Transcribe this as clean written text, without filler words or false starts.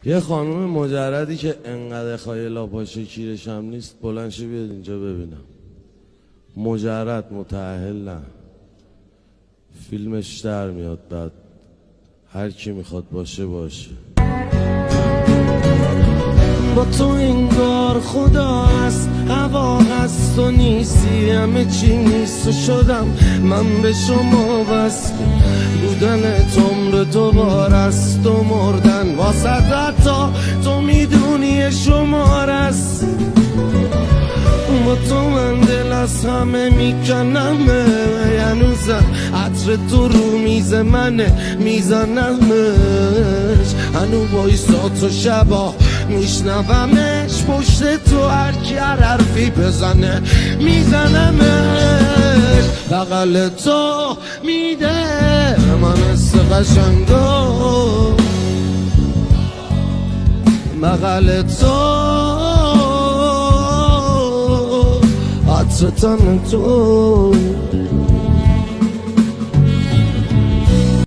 یه خانوم مجردی که انقدر خایلا پاشه کیرش هم نیست بلند شه بیاد اینجا ببینم. مجرد متأهل نه، فیلمش در میاد بعد هر کی میخواد باشه باشه. با تو انگار خدا هست، هوا هست و نیستی، همه چی نیست و شدم من به شما بس. بودن عمر دوبار است و مردن واسه تا تو میدونی شمار است. با تو من دل از همه میکنم، هنوزم عطر تو رو میز منه میزنمش. هنو بایستا تو شبا میشنومش، پشت تو هر کی هر حرفی بزنه میزنمش. بغل تو میده من حس قشنگو، بغل تو عطر تن تو